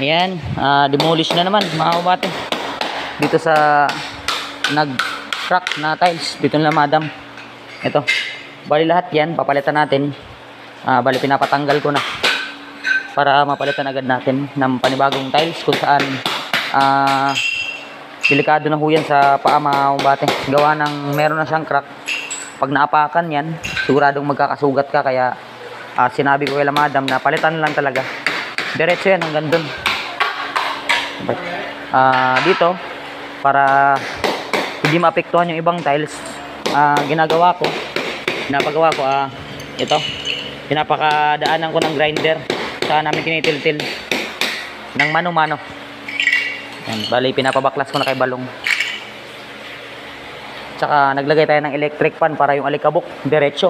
Ayan, demolish na naman mga kabate. Dito sa nag-crack na tiles, dito na madam. Ito, bali lahat yan, papalitan natin. Bali pinapatanggal ko na para mapalitan agad natin ng panibagong tiles kung saan delikado na ho yan sa paa mga kabate. Gawa ng meron na siyang crack. Pag naapakan yan, siguradong magkakasugat ka. Kaya sinabi ko kay madam na palitan lang talaga. Diretso yan hanggang dun. Dito, para hindi maapektuhan yung ibang tiles, pinapagawa ko, ito, pinapakadaanan ko ng grinder. Saka namin kinitil-til ng mano-mano. Yan, bali pinapabaklas ko na kay balong. Tsaka naglagay tayo ng electric fan para yung alikabok diretso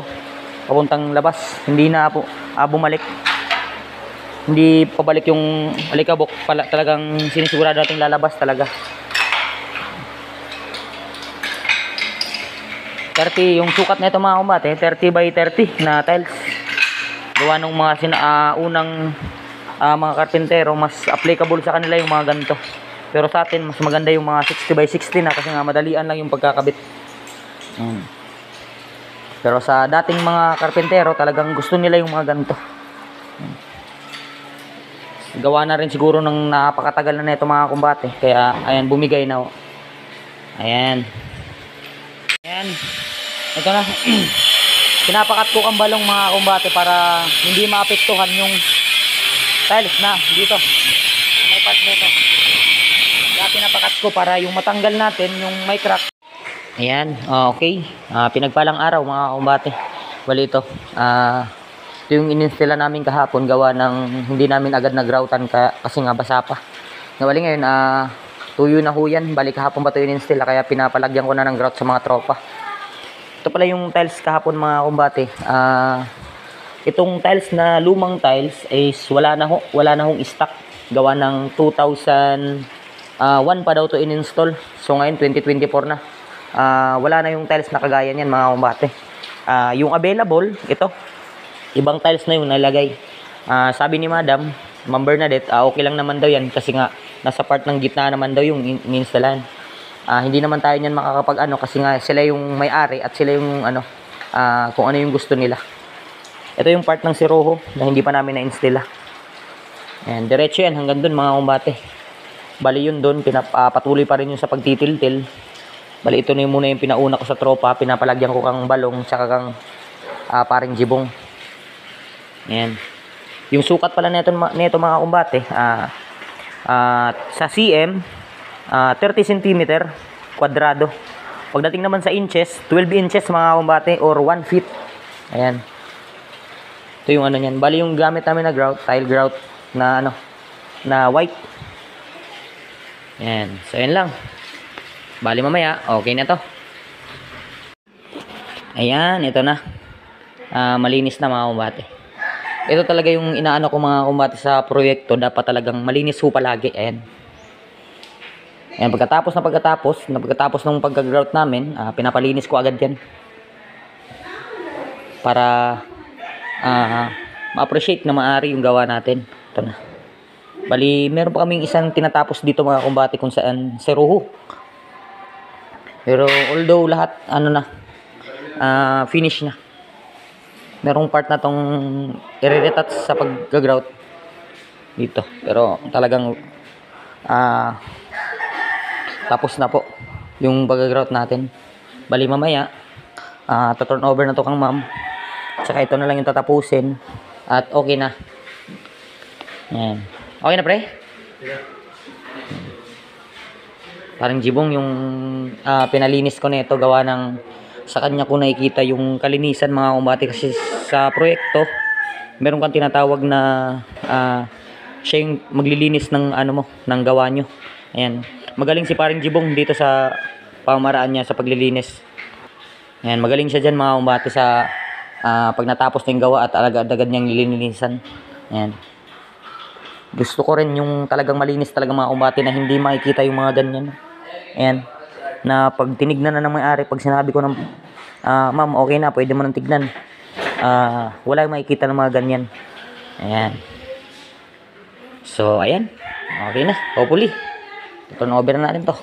papuntang labas, hindi na po bumalik. Hindi pabalik yung alikabok, pala talagang sinisigurado natin lalabas talaga. 30 yung sukat nito mga kabate, 30 by 30 na tiles. Gawa nung mga unang mga karpintero, mas applicable sa kanila yung mga ganito. Pero sa atin mas maganda yung mga 60 by 60 na, kasi nga madalian lang yung pagkakabit. Pero sa dating mga karpintero, talagang gusto nila yung mga ganito. Gawa na rin siguro ng napakatagal na nito mga kumbate. Kaya ayan, bumigay na. Ayan. Ayan. Ito na. Pinapakat ko ang balong mga kumbate para hindi maapektuhan yung tiles na dito. May part nito. Kaya pinapakat ko para yung matanggal natin yung may crack. Ayan. Okay. Pinagpalang araw mga kumbate. Bali ito. Ito yung ininstila namin kahapon, gawa ng hindi namin agad nagroutan kasi nga basa pa. Bali ngayon, tuyo na ho yan. Bali kahapon ba ito ininstila, kaya pinapalagyan ko na ng grout sa mga tropa. Ito pala yung tiles kahapon mga kumbate. Itong tiles na lumang tiles is wala na hong stock. Gawa ng 2001 pa daw ito in-install. So ngayon 2024 na. Wala na yung tiles na kagaya niyan mga kumbate. Yung available, ito. Ibang tiles na yung nalagay. Sabi ni Madam, Ma'am Bernadette, okay lang naman daw yan kasi nga nasa part ng gitna naman daw yung in-installan. Hindi naman tayo niyan makakapag kasi nga sila yung may-ari at sila yung kung ano yung gusto nila. Ito yung part ng siroho na hindi pa namin na-installa. Ayan, diretso yan hanggang dun mga kumbate. Bali yun dun, patuloy pa rin yung sa pagtitil-til. Bali ito na yung muna yung pinauna ko sa tropa, pinapalagyan ko kang balong tsaka kang paring jibong. Ayan. Yung sukat pala nito mga kumbate, sa cm, 30 cm kwadrado. Pagdating naman sa inches, 12 inches mga kumbate, or 1 feet. Ayan. Ito yung ano niyan. Bali yung gamit namin na grout, tile grout na na white. Ayan. So yan lang. Bali mamaya, okay na to. Ayan, ito na. Malinis na mga kumbate. Ito talaga yung inaano ko mga kumbate sa proyekto. Dapat talagang malinis ho palagi. Ayan. Ayan, pagkatapos ng pagka-grout namin, pinapalinis ko agad yan. Para ma-appreciate na maari yung gawa natin. Ito na. Bali, meron pa kaming isang tinatapos dito mga kumbate kung saan seruho. Pero although lahat finish na. Merong part na tong i-retouch sa pag-grout dito. Pero talagang tapos na po yung pag-grout natin. Bali mamaya turn over na to kang ma'am. Tsaka ito na lang yung tatapusin. At okay na. Ayan. Okay na pre? Parang jibong yung pinalinis ko na ito, gawa ng sa kanya ko nakikita yung kalinisan mga kumbate. Kasi sa proyekto meron kang tinatawag na siya yung maglilinis ng ng gawa nyo. Ayan, magaling si paring jibong dito sa pamaraan niya sa paglilinis. Ayan, magaling siya dyan mga kumbate sa pag natapos na yung gawa at agad-agad niyang lilinisan. Ayan, gusto ko rin yung talagang malinis talaga mga kumbate na hindi makikita yung mga ganyan. Ayan, na pag tinignan na ng may-ari, pag sinabi ko ng ma'am okay na, pwede mo nang tignan, wala yung makikita ng mga ganyan. Ayan. So, ayan. Okay na. Hopefully. Turn over na natin to.